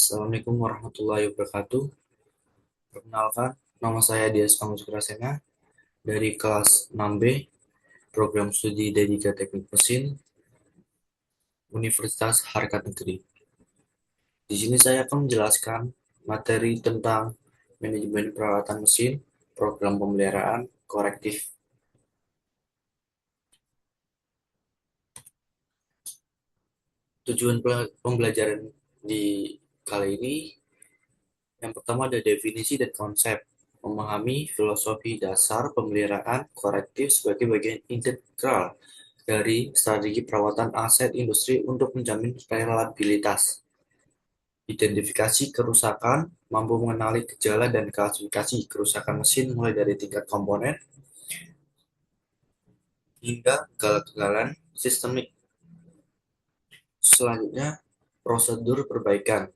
Assalamualaikum warahmatullahi wabarakatuh. Perkenalkan, nama saya Dias Pangusukrasena dari kelas 6B, Program Studi D3 Teknik Mesin, Universitas Harkat Negeri. Di sini saya akan menjelaskan materi tentang manajemen peralatan mesin, program pemeliharaan, korektif. Tujuan pembelajaran di kali ini, yang pertama ada definisi dan konsep, memahami filosofi dasar pemeliharaan korektif sebagai bagian integral dari strategi perawatan aset industri untuk menjamin reliabilitas. Identifikasi kerusakan, mampu mengenali gejala dan klasifikasi kerusakan mesin mulai dari tingkat komponen hingga kegagalan sistemik. Selanjutnya, prosedur perbaikan,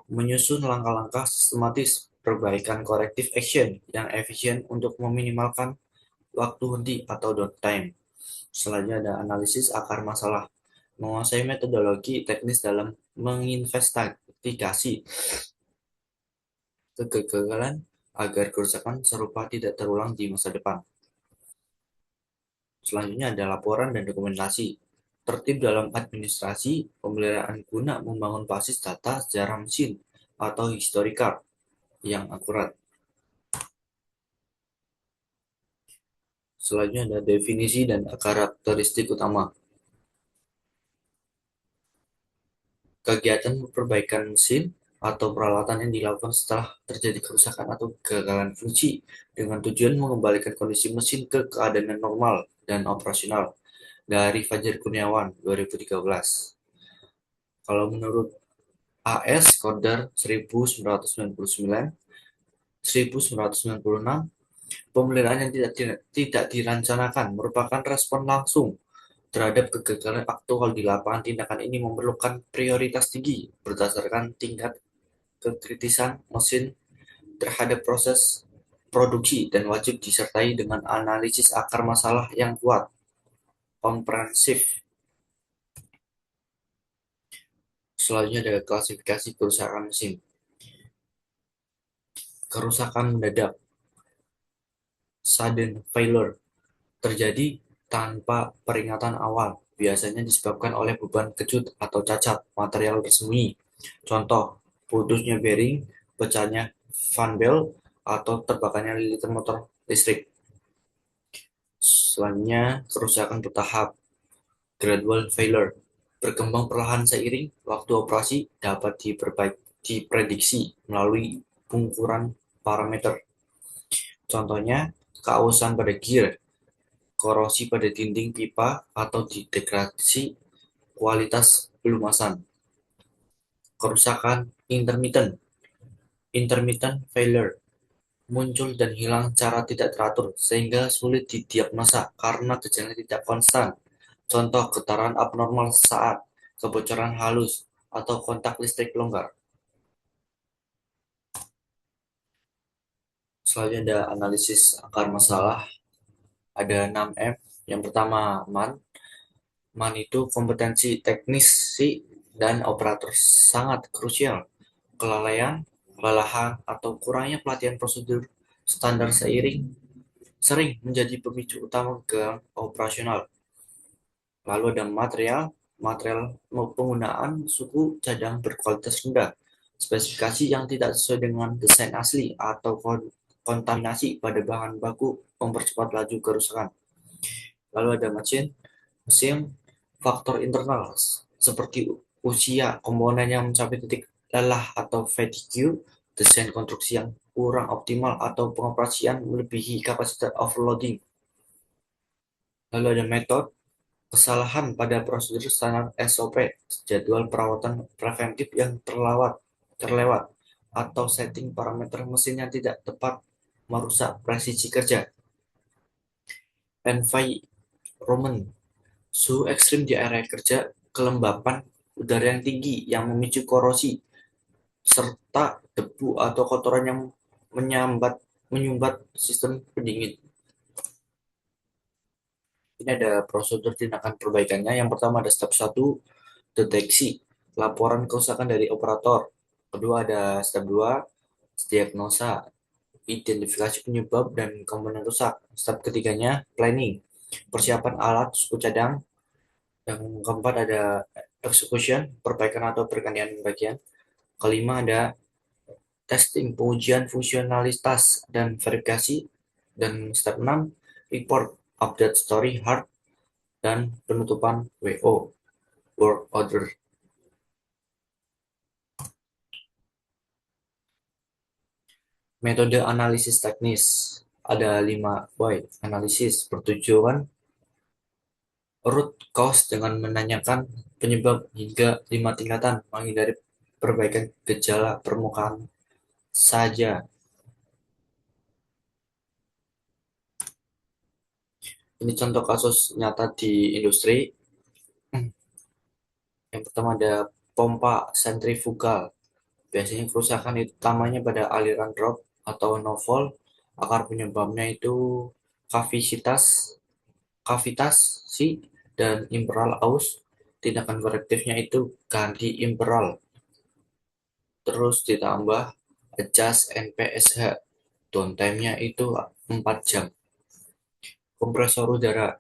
menyusun langkah-langkah sistematis perbaikan corrective action yang efisien untuk meminimalkan waktu henti atau downtime. Selanjutnya ada analisis akar masalah, menguasai metodologi teknis dalam menginvestigasi kegagalan agar kerusakan serupa tidak terulang di masa depan. Selanjutnya ada laporan dan dokumentasi, tertib dalam administrasi pemeliharaan guna membangun basis data sejarah mesin atau historical yang akurat. Selanjutnya ada definisi dan karakteristik utama. Kegiatan perbaikan mesin atau peralatan yang dilakukan setelah terjadi kerusakan atau kegagalan fungsi dengan tujuan mengembalikan kondisi mesin ke keadaan normal dan operasional. Dari Fajar Kurniawan, 2013. Kalau menurut AS Kodar 1999, 1996, pemeliharaan yang tidak dirancanakan merupakan respon langsung terhadap kegagalan aktual di lapangan. Tindakan ini memerlukan prioritas tinggi berdasarkan tingkat kekritisan mesin terhadap proses produksi dan wajib disertai dengan analisis akar masalah yang kuat, komprehensif. Selanjutnya ada klasifikasi kerusakan mesin. Kerusakan mendadak, sudden failure, terjadi tanpa peringatan awal, biasanya disebabkan oleh beban kejut atau cacat material tersembunyi. Contoh, putusnya bearing, pecahnya fan belt, atau terbakarnya liliter motor listrik. Selanjutnya, kerusakan bertahap, gradual failure, berkembang perlahan seiring waktu operasi, dapat diprediksi melalui pengukuran parameter. Contohnya, keausan pada gear, korosi pada dinding pipa, atau degradasi kualitas pelumasan. Kerusakan intermittent, intermittent failure, muncul dan hilang secara tidak teratur sehingga sulit didiagnosa karena gejalanya tidak konstan. Contoh, getaran abnormal saat kebocoran halus atau kontak listrik longgar. Selanjutnya ada analisis akar masalah. Ada 6M. Yang pertama, MAN. MAN itu kompetensi teknisi dan operator sangat krusial. Kelalaian, kelelahan, atau kurangnya pelatihan prosedur standar sering menjadi pemicu utama kegagalan operasional. Lalu ada material, material penggunaan suku cadang berkualitas rendah, spesifikasi yang tidak sesuai dengan desain asli, atau kontaminasi pada bahan baku mempercepat laju kerusakan. Lalu ada mesin, mesin faktor internal seperti usia komponen yang mencapai titik lelah atau fatigue, desain konstruksi yang kurang optimal, atau pengoperasian melebihi kapasitas overloading. Lalu ada metode, kesalahan pada prosedur standar SOP, jadwal perawatan preventif yang terlewat, atau setting parameter mesin yang tidak tepat merusak presisi kerja. Environment, suhu ekstrim di area kerja, kelembapan udara yang tinggi yang memicu korosi, serta debu atau kotoran yang menyumbat sistem pendingin. Ini ada prosedur tindakan perbaikannya. Yang pertama ada step 1, deteksi, laporan kerusakan dari operator. Kedua ada step 2, diagnosa, identifikasi penyebab dan komponen rusak. Step ketiganya planning, persiapan alat suku cadang. Yang keempat ada execution, perbaikan atau pergantian bagian. Kelima ada testing, pengujian fungsionalitas dan verifikasi. Dan step 6, report, update story, hard, dan penutupan WO, work order. Metode analisis teknis. Ada 5 why analisis bertujuan root cause dengan menanyakan penyebab hingga 5 tingkatan, menghindari perbaikan gejala permukaan saja. Ini contoh kasus nyata di industri. Yang pertama ada pompa sentrifugal. Biasanya kerusakan itu utamanya pada aliran drop atau no-fall. Akar penyebabnya itu kavisitas, kavitasi, dan imperal aus. Tindakan korektifnya itu ganti imperal. Terus ditambah adjust NPSH. Downtime-nya itu 4 jam. Kompresor udara.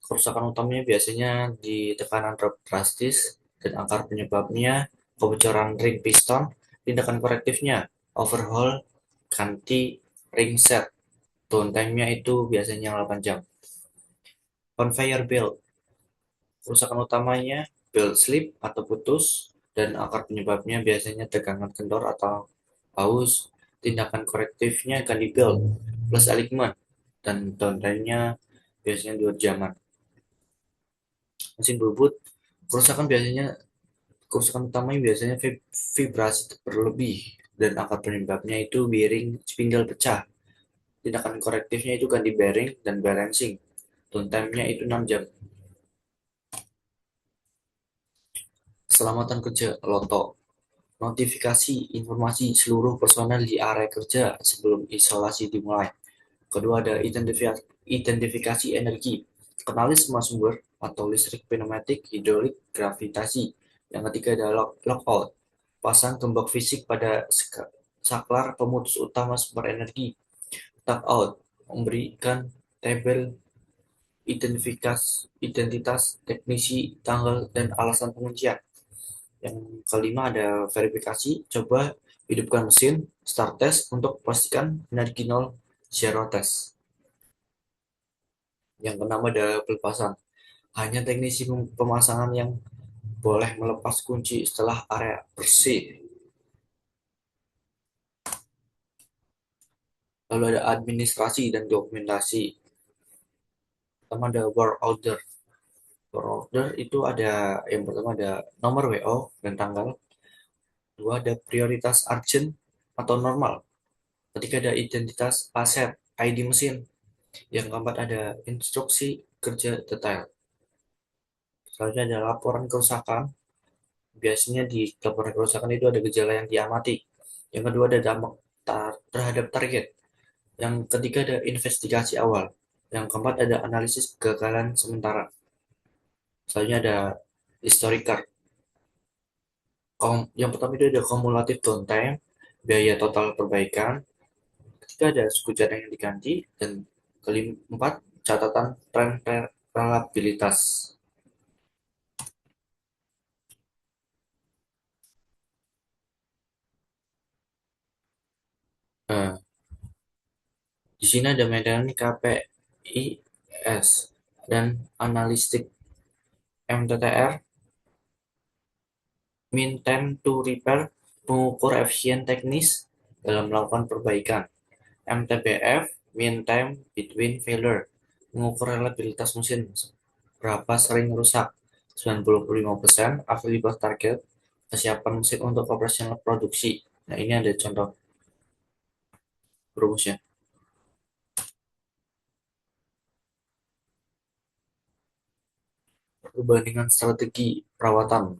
Kerusakan utamanya biasanya di tekanan drop drastis dan akar penyebabnya kebocoran ring piston. Tindakan korektifnya overhaul, ganti ring set. Downtime-nya itu biasanya 8 jam. Conveyor belt. Kerusakan utamanya belt slip atau putus dan akar penyebabnya biasanya tegangan kendor atau haus. Tindakan korektifnya ganti belt plus alignment dan downtime-nya biasanya 2 jaman. Mesin bubut. Kerusakan utamanya biasanya vibrasi berlebih dan akar penyebabnya itu bearing spindle pecah. Tindakan korektifnya itu ganti bearing dan balancing. Downtime-nya itu 6 jam. Keselamatan kerja Loto. Notifikasi informasi seluruh personel di area kerja sebelum isolasi dimulai. Kedua ada identifikasi energi. Kenali semua sumber atau listrik, pneumatik, hidrolik, gravitasi. Yang ketiga ada lockout. Pasang gembok fisik pada saklar pemutus utama sumber energi. Tag out. Memberikan tabel identitas teknisi, tanggal, dan alasan penguncian. Yang kelima ada verifikasi. Coba hidupkan mesin, start test untuk pastikan energi nol, zero test. Yang keenam ada pelepasan. Hanya teknisi pemasangan yang boleh melepas kunci setelah area bersih. Lalu ada administrasi dan dokumentasi. Pertama ada work order. Work order itu ada yang pertama ada nomor WO dan tanggal. Dua ada prioritas urgent atau normal. Ketiga ada identitas aset, ID mesin. Yang keempat ada instruksi kerja detail. Selanjutnya ada laporan kerusakan. Biasanya di laporan kerusakan itu ada gejala yang diamati. Yang kedua ada dampak terhadap target. Yang ketiga ada investigasi awal. Yang keempat ada analisis kegagalan sementara. Selanjutnya ada historical. Yang pertama itu ada kumulatif downtime, biaya total perbaikan. Ketiga ada suku cadang yang diganti. Dan keempat, catatan tren reliabilitas. Nah, di sini ada metode KPIS dan analistik MTTR, mean time to repair, mengukur efisien teknis dalam melakukan perbaikan. MTBF, mean time between failure, mengukur reliabilitas mesin, berapa sering rusak, 95% available target, kesiapan mesin untuk operasional produksi. Nah, ini ada contoh rumusnya. Perbandingan strategi perawatan.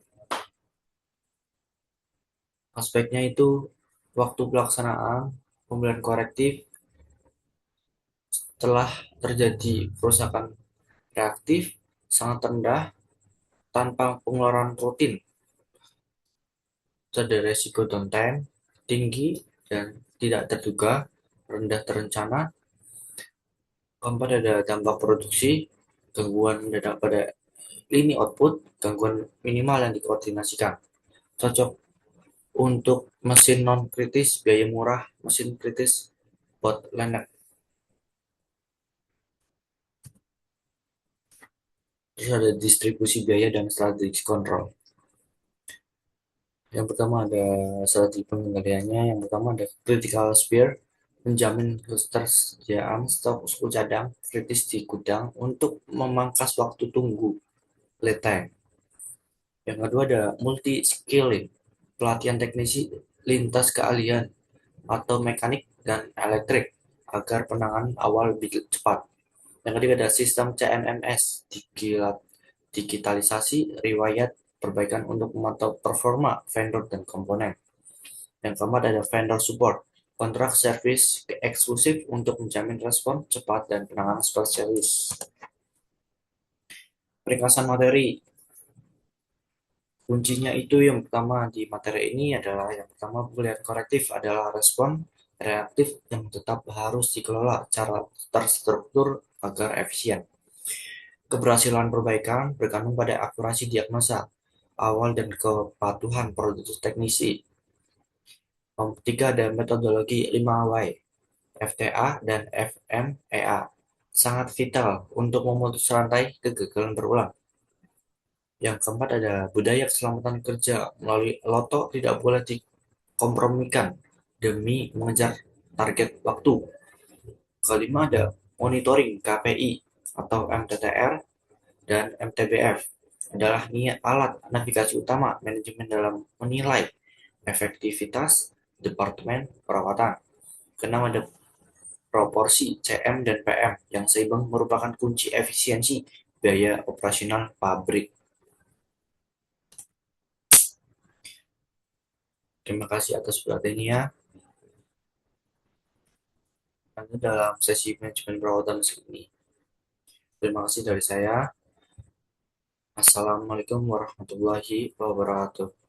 Aspeknya itu waktu pelaksanaan, pembelian korektif, setelah terjadi kerusakan reaktif, sangat rendah, tanpa pengeluaran rutin. Terus ada resiko downtime tinggi dan tidak terduga, rendah terencana. Keempat ada dampak produksi, gangguan mendadak pada lini output, gangguan minimal yang dikoordinasikan. Cocok untuk mesin non-kritis, biaya murah, mesin kritis, bottleneck. Terus ada distribusi biaya dan strategi kontrol. Yang pertama ada strategi pengendaliannya. Yang pertama ada critical spare, menjamin ketersediaan stok suku cadang kritis di gudang untuk memangkas waktu tunggu lead time. Yang kedua ada multi skilling, pelatihan teknisi lintas keahlian atau mekanik dan elektrik agar penanganan awal lebih cepat. Yang ketiga ada sistem CMMS, digitalisasi riwayat perbaikan untuk memantau performa vendor dan komponen. Yang keempat ada vendor support, kontrak service eksklusif untuk menjamin respon cepat dan penanganan spesialis. Ringkasan materi, kuncinya itu yang pertama di materi ini adalah yang pertama pembelian korektif adalah respon reaktif yang tetap harus dikelola secara terstruktur agar efisien. Keberhasilan perbaikan bergantung pada akurasi diagnosa awal dan kepatuhan produk teknisi. Ketiga ada metodologi 5W, FTA dan FMEA, sangat vital untuk memutus rantai kegagalan berulang. Yang keempat ada budaya keselamatan kerja melalui LOTO tidak boleh dikompromikan demi mengejar target waktu. Kelima ada monitoring KPI atau MTTR dan MTBF adalah alat navigasi utama manajemen dalam menilai efektivitas departemen perawatan. Keenam ada proporsi CM dan PM yang seimbang merupakan kunci efisiensi biaya operasional pabrik. Terima kasih atas perhatiannya. Nanti dalam sesi manajemen perawatan ini. Terima kasih dari saya. Assalamualaikum warahmatullahi wabarakatuh.